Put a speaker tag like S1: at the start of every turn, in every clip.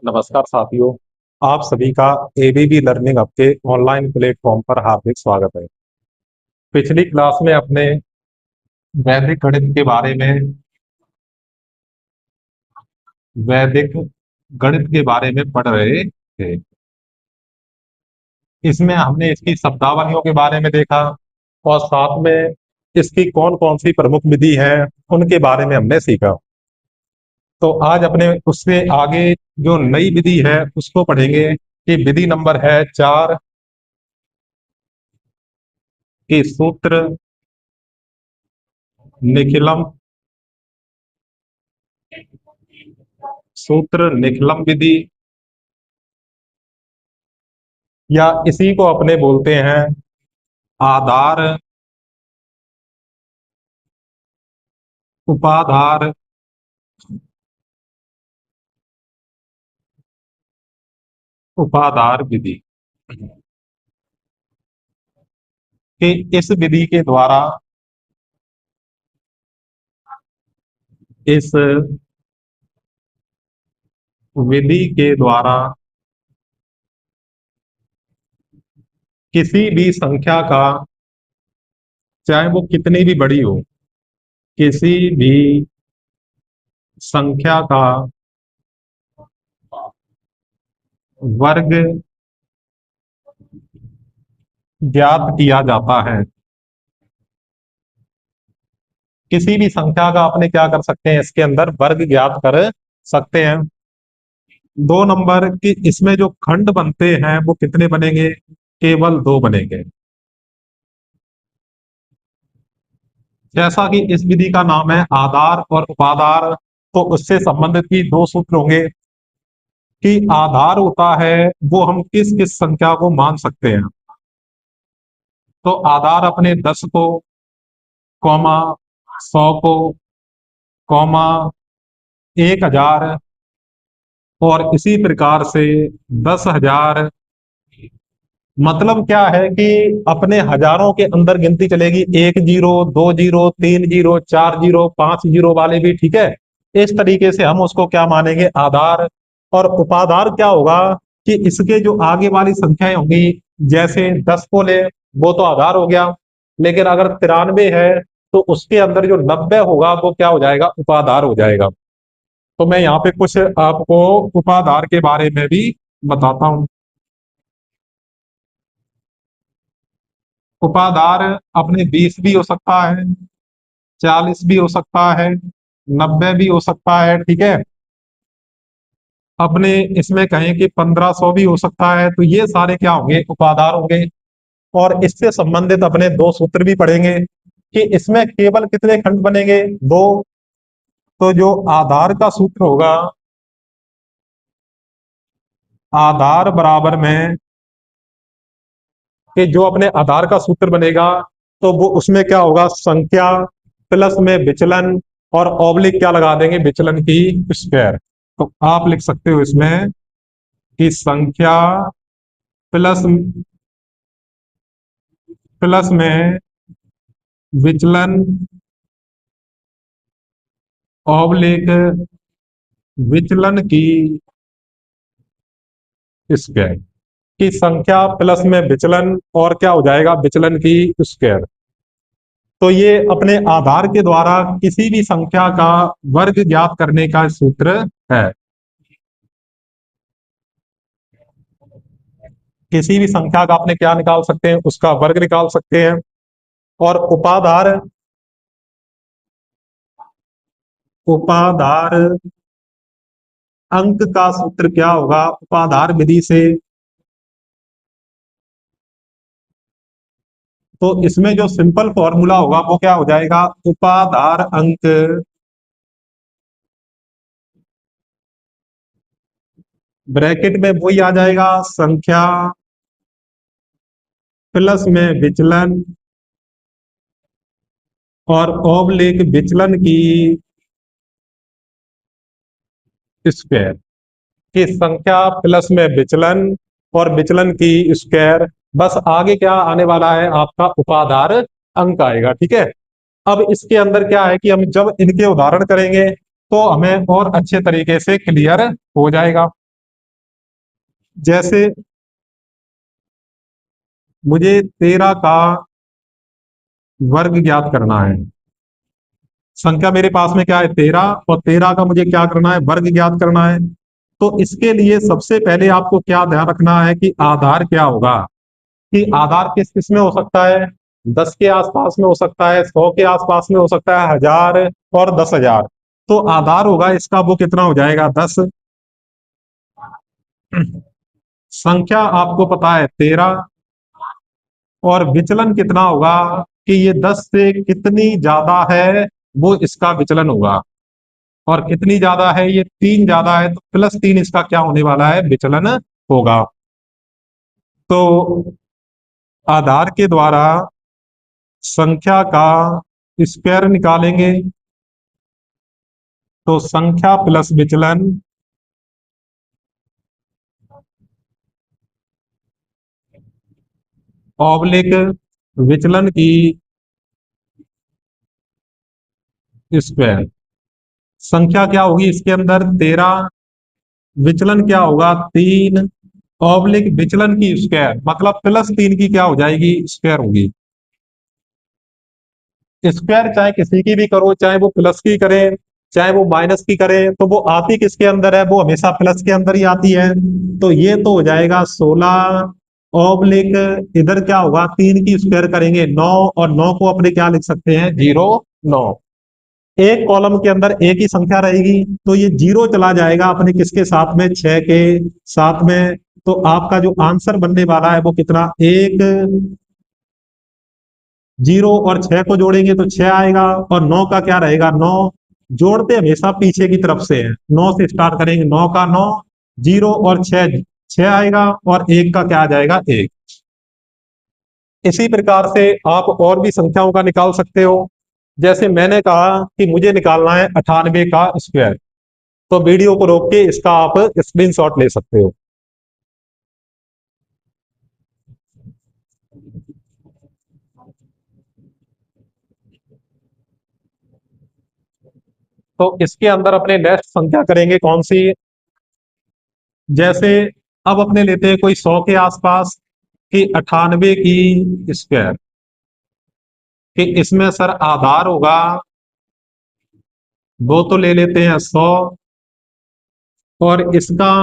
S1: नमस्कार साथियों। आप सभी का एबीबी लर्निंग हब के ऑनलाइन प्लेटफॉर्म पर हार्दिक स्वागत है। पिछली क्लास में अपने वैदिक गणित के बारे में वैदिक गणित के बारे में पढ़ रहे थे। इसमें हमने इसकी शब्दावलियों के बारे में देखा और साथ में इसकी कौन कौन सी प्रमुख विधि है उनके बारे में हमने सीखा। तो आज अपने उससे आगे जो नई विधि है उसको पढ़ेंगे कि विधि नंबर है 4 की सूत्र निखिलम सूत्र निखिलम विधि, या इसी को अपने बोलते हैं आधार उपाधार उपाधार विधि। कि इस विधि के द्वारा इस विधि के द्वारा किसी भी संख्या का, चाहे वो कितनी भी बड़ी हो, किसी भी संख्या का वर्ग ज्ञात किया जाता है। किसी भी संख्या का अपने क्या कर सकते हैं, इसके अंदर वर्ग ज्ञात कर सकते हैं। 2 नंबर की इसमें जो खंड बनते हैं वो कितने बनेंगे? केवल 2 बनेंगे। जैसा कि इस विधि का नाम है आधार और उपाधार, तो उससे संबंधित भी 2 सूत्र होंगे कि आधार होता है वो हम किस किस संख्या को मान सकते हैं। तो आधार अपने 10 को, कौमा 100 को, कौमा 1000, और इसी प्रकार से 10,000। मतलब क्या है कि अपने हजारों के अंदर गिनती चलेगी, 1 zero, 2 zero, 3 zero, 4 zero, 5 zero वाले भी, ठीक है। इस तरीके से हम उसको क्या मानेंगे? आधार। और उपाधार क्या होगा कि इसके जो आगे वाली संख्याएं होंगी, जैसे 10 को ले, वो तो आधार हो गया, लेकिन अगर 93 है तो उसके अंदर जो 90 होगा वो क्या हो जाएगा? उपाधार हो जाएगा। तो मैं यहाँ पे कुछ आपको उपाधार के बारे में भी बताता हूँ। उपाधार अपने 20 भी हो सकता है, 40 भी हो सकता है, 90 भी हो सकता है, ठीक है। अपने इसमें कहें कि 1500 भी हो सकता है। तो ये सारे क्या होंगे? उपाधार होंगे। और इससे संबंधित अपने 2 सूत्र भी पढ़ेंगे कि इसमें केवल कितने खंड बनेंगे? 2। तो जो आधार का सूत्र होगा, आधार बराबर में कि जो अपने आधार का सूत्र बनेगा, तो वो उसमें क्या होगा? संख्या प्लस में विचलन, और ऑब्लिक क्या लगा देंगे? विचलन की स्क्वायर। तो आप लिख सकते हो इसमें कि संख्या प्लस प्लस में विचलन ऑब्लिक विचलन की स्क्वायर। की संख्या प्लस में विचलन, और क्या हो जाएगा? विचलन की स्क्वायर। तो ये अपने आधार के द्वारा किसी भी संख्या का वर्ग ज्ञात करने का सूत्र है। किसी भी संख्या का अपने क्या निकाल सकते हैं? उसका वर्ग निकाल सकते हैं। और उपाधार उपाधार अंक का सूत्र क्या होगा उपाधार विधि से? तो इसमें जो सिंपल फॉर्मूला होगा वो क्या हो जाएगा? उपाधार अंक ब्रैकेट में वही आ जाएगा, संख्या प्लस में विचलन और ऑब्लिक विचलन की स्क्वायर। की संख्या प्लस में विचलन और विचलन की स्क्वायर। बस आगे क्या आने वाला है? आपका उपाधार अंक आएगा, ठीक है। अब इसके अंदर क्या है कि हम जब इनके उदाहरण करेंगे तो हमें और अच्छे तरीके से क्लियर हो जाएगा। जैसे मुझे 13 का वर्ग ज्ञात करना है। संख्या मेरे पास में क्या है, 13, और 13 का मुझे क्या करना है, वर्ग ज्ञात करना है। तो इसके लिए सबसे पहले आपको क्या ध्यान रखना है कि आधार क्या होगा, कि आधार किस किस में हो सकता है, 10 के आसपास में हो सकता है, 100 के आसपास में हो सकता है, 1000 और 10,000। तो आधार होगा इसका, वो कितना हो जाएगा, 10। संख्या आपको पता है 13, और विचलन कितना होगा कि ये 10 से कितनी ज्यादा है, वो इसका विचलन होगा। और कितनी ज्यादा है, ये 3 ज्यादा है, तो +3 इसका क्या होने वाला है, विचलन होगा। तो आधार के द्वारा संख्या का स्क्वायर निकालेंगे, तो संख्या प्लस विचलन ऑब्लिक विचलन की स्क्वायर। संख्या क्या होगी इसके अंदर, 13, विचलन क्या होगा, 3, ऑब्लिक विचलन की स्क्वायर, मतलब +3 की क्या हो जाएगी, स्क्वायर होगी। स्क्वायर चाहे किसी की भी करो, चाहे वो प्लस की करें, चाहे वो माइनस की करें, तो वो आती किसके अंदर है, वो हमेशा प्लस के अंदर ही आती है। तो ये तो हो जाएगा 16, ऑब्लिक इधर क्या होगा, 3 की स्क्वायर करेंगे 9, और 9 को अपने क्या लिख सकते हैं, 0, 9। एक कॉलम के अंदर एक ही संख्या रहेगी, तो ये 0 चला जाएगा अपने किसके साथ में, 6 के साथ में। तो आपका जो आंसर बनने वाला है वो कितना, 1, 0 और 6 को जोड़ेंगे तो 6 आएगा, और 9 का क्या रहेगा, 9। जोड़ते हमेशा पीछे की तरफ से है, 9 से स्टार्ट करेंगे, 9 का 9, 0 और 6, 6 आएगा, और 1 का क्या आ जाएगा, 1। इसी प्रकार से आप और भी संख्याओं का निकाल सकते हो। जैसे मैंने कहा कि मुझे निकालना है 98 का स्क्वायर, तो वीडियो को रोक के इसका आप स्क्रीनशॉट ले सकते हो। तो इसके अंदर अपने नेक्स्ट संख्या करेंगे कौन सी, जैसे अब अपने लेते हैं कोई 100 के आसपास कि 98 की स्क्वायर, कि इसमें सर आधार होगा, दो तो ले लेते हैं 100, और इसका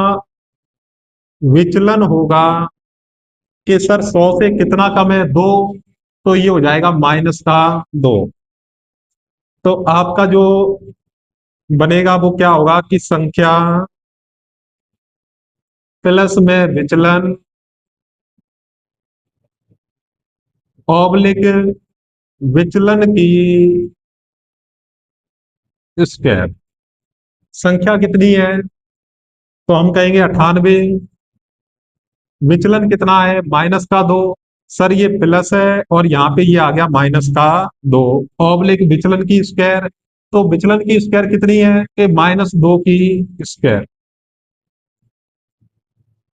S1: विचलन होगा कि सर 100 से कितना कम है, 2, तो ये हो जाएगा -2। तो आपका जो बनेगा वो क्या होगा कि संख्या प्लस में विचलन ऑब्लिक विचलन की स्क्वायर। संख्या कितनी है, तो हम कहेंगे 98, विचलन कितना है, -2। सर ये प्लस है, और यहाँ पे ये आ गया -2, ऑब्लिक विचलन की स्क्वायर। तो विचलन की स्क्वायर कितनी है कि -2 की स्क्वायर।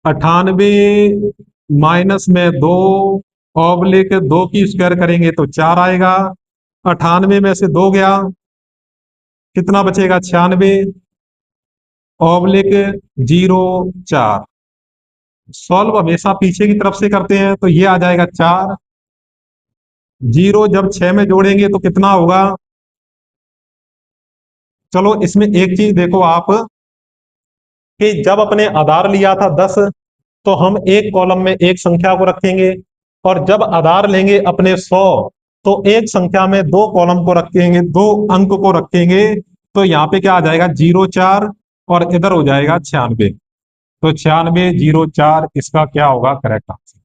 S1: 98 माइनस में 2, ऑब्लिक 2 की स्क्वायर करेंगे तो 4 आएगा। 98 में से 2 गया, कितना बचेगा, 96, ऑब्लिक 0, 4। सॉल्व हमेशा पीछे की तरफ से करते हैं, तो ये आ जाएगा 4। 0 जब 6 में जोड़ेंगे तो कितना होगा। चलो इसमें एक चीज देखो आप, कि जब अपने आधार लिया था 10, तो हम एक कॉलम में एक संख्या को रखेंगे, और जब आधार लेंगे अपने 100, तो एक संख्या में दो कॉलम को रखेंगे, दो अंक को रखेंगे। तो यहाँ पे क्या आ जाएगा, 0, 4, और इधर हो जाएगा 96। तो 96, 0, 4 इसका क्या होगा करेक्ट आंसर।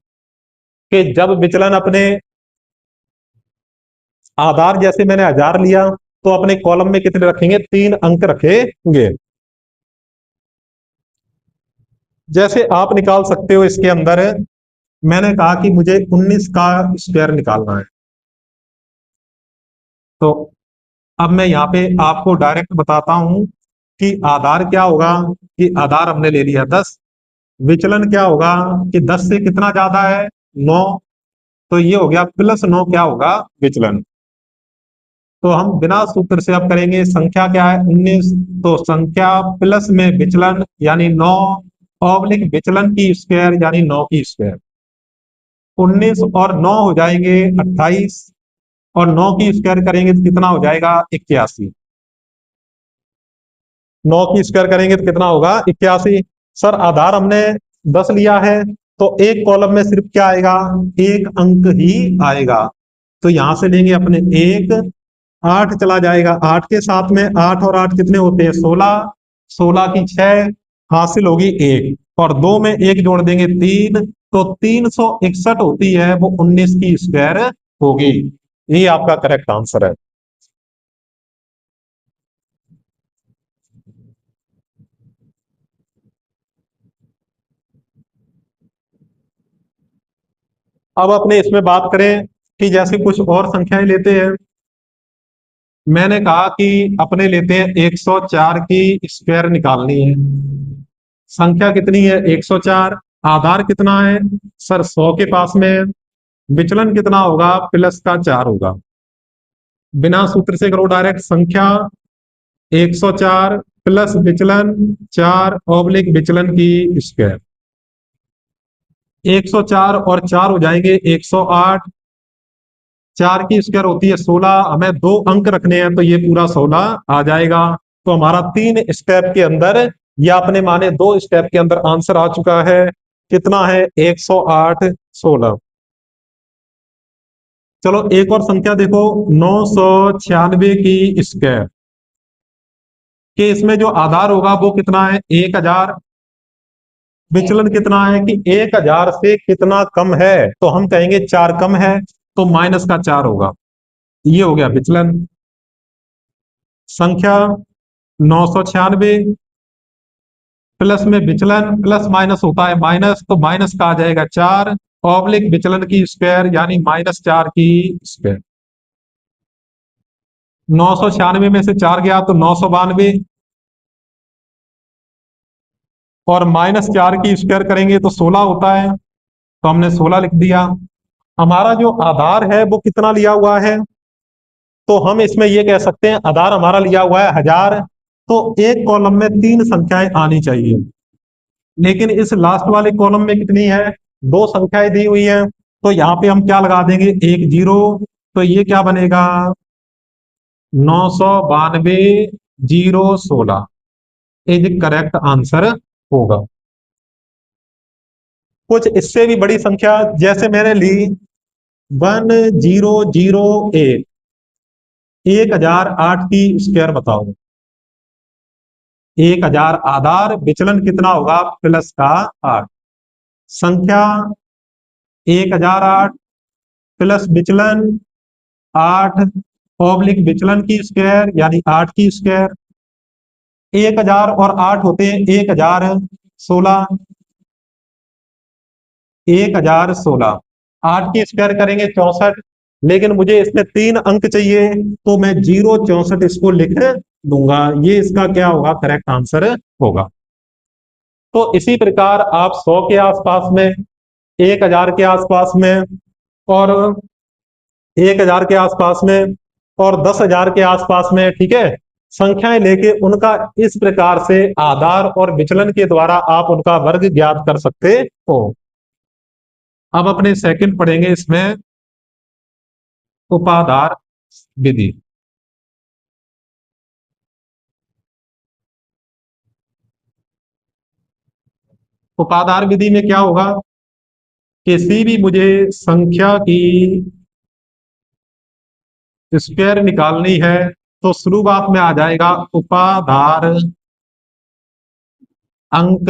S1: कि जब विचलन अपने आधार जैसे मैंने 1000 लिया, तो अपने कॉलम में कितने रखेंगे, 3 अंक रखेंगे। जैसे आप निकाल सकते हो इसके अंदर, मैंने कहा कि मुझे 19 का स्क्वायर निकालना है। तो अब मैं यहाँ पे आपको डायरेक्ट बताता हूं कि आधार क्या होगा, कि आधार हमने ले लिया 10, विचलन क्या होगा कि 10 से कितना ज्यादा है, 9। तो ये हो गया +9 क्या होगा, विचलन। तो हम बिना सूत्र से अब करेंगे, संख्या क्या है, 19, तो संख्या प्लस में विचलन यानी 9, ऑब्लिक विचलन की स्क्वायर यानी 9 की स्क्वायर। 19 और 9 हो जाएंगे 28, और 9 की स्क्वायर करेंगे तो कितना हो जाएगा 81। 9 की स्क्वायर करेंगे तो कितना होगा 81। सर आधार हमने 10 लिया है, तो एक कॉलम में सिर्फ क्या आएगा, एक अंक ही आएगा। तो यहां से लेंगे अपने एक, 8 चला जाएगा, 8 के साथ में 8 और 8 कितने होते हैं 16, 16 की 6 हासिल होगी एक, और दो में एक जोड़ देंगे 3, तो 361 होती है, वो 19 की स्क्वायर होगी। ये आपका करेक्ट आंसर है। अब अपने इसमें बात करें कि जैसे कुछ और संख्याएं लेते हैं। मैंने कहा कि अपने लेते हैं 104 की स्क्वायर निकालनी है। संख्या कितनी है 104, आधार कितना है सर 100 के पास में है, विचलन कितना होगा प्लस का 4 होगा। बिना सूत्र से करो डायरेक्ट, संख्या 104 प्लस विचलन 4 ऑब्लिक विचलन की स्क्वायर। 104 और 4 हो जाएंगे 108, 4 की स्क्वायर होती है 16, हमें दो अंक रखने हैं तो ये पूरा 16 आ जाएगा। तो हमारा 3 स्टेप के अंदर, या अपने माने 2 स्टेप के अंदर आंसर आ चुका है। कितना है 108 16। चलो एक और संख्या देखो, 996 की स्क्वायर के इसमें जो आधार होगा वो कितना है 1000, विचलन कितना है कि 1000 से कितना कम है, तो हम कहेंगे 4 कम है, तो माइनस का 4 होगा। ये हो गया विचलन। संख्या 996 प्लस में विचलन, प्लस माइनस होता है माइनस, तो माइनस का आ जाएगा 4 ऑब्लिक विचलन की स्क्वायर यानी -4 की स्क्वायर। 996 में से 4 गया तो 992, और -4 की स्क्वायर करेंगे तो 16 होता है, तो हमने 16 लिख दिया। हमारा जो आधार है वो कितना लिया हुआ है, तो हम इसमें ये कह सकते हैं आधार हमारा लिया हुआ है 1000, तो एक कॉलम में 3 संख्याएं आनी चाहिए। लेकिन इस लास्ट वाले कॉलम में कितनी है, 2 संख्याएं दी हुई है, तो यहाँ पे हम क्या लगा देंगे एक जीरो, तो ये क्या बनेगा 992 जीरो 16 इज करेक्ट आंसर होगा। कुछ इससे भी बड़ी संख्या जैसे मैंने ली 1008, 1008 की स्क्वायर बताओ। 1000 आधार, विचलन कितना होगा प्लस का 8। संख्या 1008 प्लस विचलन 8 ऑब्लिक विचलन की स्क्वायर यानी 8 की स्क्वायर। 1000 और 8 होते हैं 1016, 1016, 8 की स्क्वायर करेंगे 64, लेकिन मुझे इसमें 3 अंक चाहिए, तो मैं 064 इसको लिख दूंगा। ये इसका क्या होगा करेक्ट आंसर होगा। तो इसी प्रकार आप 100 के आसपास में, 1000 के आसपास में, और 1000 के आसपास में, और 10,000 के आसपास में, ठीक है, संख्याएं लेके उनका इस प्रकार से आधार और विचलन के द्वारा आप उनका वर्ग ज्ञात कर सकते हो। अब अपने सेकंड पढ़ेंगे इसमें उपाधार विधि। उपाधार विधि में क्या होगा, किसी भी मुझे संख्या की स्क्वायर निकालनी है, तो शुरुआत में आ जाएगा उपाधार अंक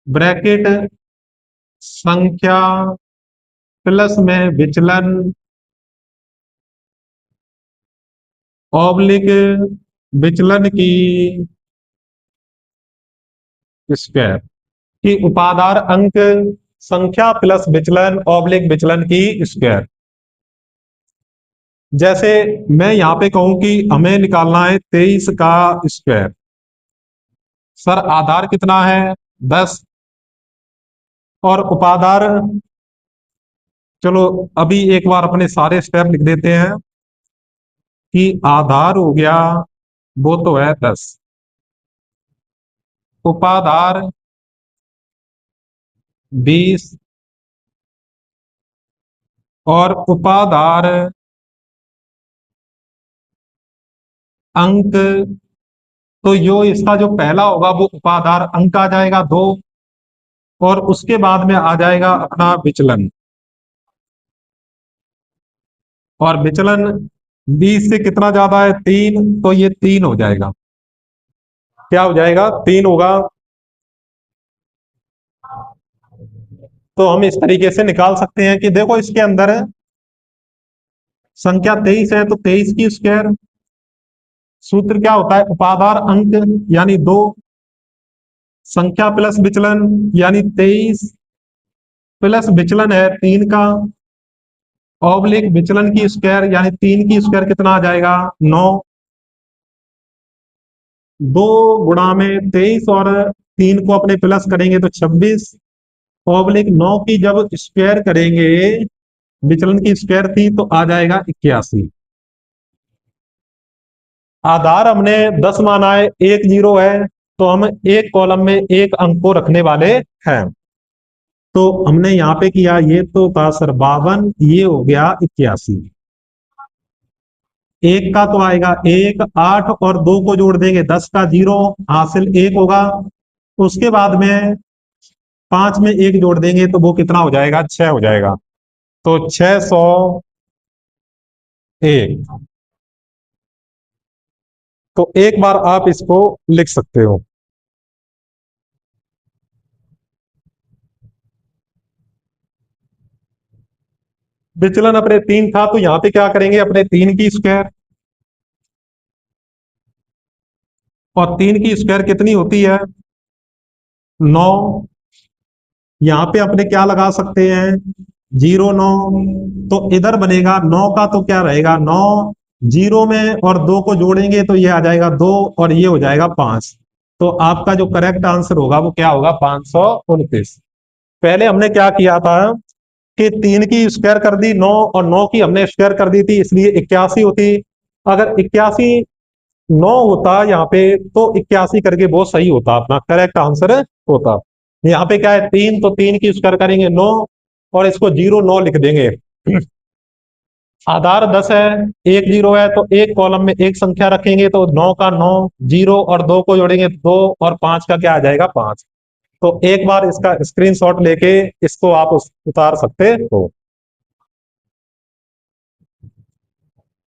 S1: ब्रैकेट संख्या प्लस में विचलन ऑब्लिक विचलन की स्क्वायर, की उपाधार अंक संख्या प्लस विचलन ऑब्लिक विचलन की स्क्वायर। जैसे मैं यहां पे कहूं कि हमें निकालना है 23 का स्क्वायर, सर आधार कितना है 10, और उपाधार, चलो अभी एक बार अपने सारे स्टेप लिख देते हैं कि आधार हो गया वो तो है 10, उपाधार 20 और उपाधार अंक, तो जो इसका जो पहला होगा वो उपाधार अंक आ जाएगा 2, और उसके बाद में आ जाएगा अपना विचलन, और विचलन 20 से कितना ज्यादा है 3, तो ये 3 हो जाएगा। क्या हो जाएगा 3 होगा। तो हम इस तरीके से निकाल सकते हैं कि देखो इसके अंदर संख्या 23 है तो 23 की स्क्वायर, सूत्र क्या होता है उपाधार अंक यानी 2, संख्या प्लस विचलन यानी 23 प्लस विचलन है 3 का, ऑब्लिक विचलन की स्क्वायर यानी 3 की स्क्वायर कितना आ जाएगा 9, 2 गुणा में 23 और 3 को अपने प्लस करेंगे तो 26, ऑब्लिक 9 की जब स्क्वायर करेंगे, विचलन की स्क्वायर थी तो आ जाएगा 81। आधार हमने 10 माना है, एक जीरो है, तो हम एक कॉलम में एक अंक को रखने वाले हैं। तो हमने यहां पे किया, ये तो था सर 52, ये हो गया 81। एक का तो आएगा 1, 8 और 2 को जोड़ देंगे 10 का 0, हासिल 1 होगा। उसके बाद में 5 में 1 जोड़ देंगे तो वो कितना हो जाएगा 6 हो जाएगा, तो 601। तो एक बार आप इसको लिख सकते हो। विचलन अपने 3 था तो यहां पे क्या करेंगे अपने 3 की स्क्वायर, और 3 की स्क्वायर कितनी होती है 9। यहां पे अपने क्या लगा सकते हैं 0 9, तो इधर बनेगा 9 का तो क्या रहेगा 9, 0 में और 2 को जोड़ेंगे तो ये आ जाएगा 2 और ये हो जाएगा 5। तो आपका जो करेक्ट आंसर होगा वो क्या होगा 529। पहले हमने क्या किया था कि 3 की स्क्वायर कर दी 9 और 9 की हमने स्क्वायर कर दी थी, इसलिए 81 होती। अगर 81 9 होता यहाँ पे तो 81 करके बहुत सही होता, अपना करेक्ट आंसर होता। यहाँ पे क्या है 3, तो 3 की स्क्वायर करेंगे 9 और इसको 0 9 लिख देंगे। आधार 10 है, एक जीरो है, तो एक कॉलम में एक संख्या रखेंगे तो 9 का 9, 0 और 2 को जोड़ेंगे 2 और 5 का क्या आ जाएगा 5। तो एक बार इसका स्क्रीनशॉट लेके इसको आप उतार सकते हो।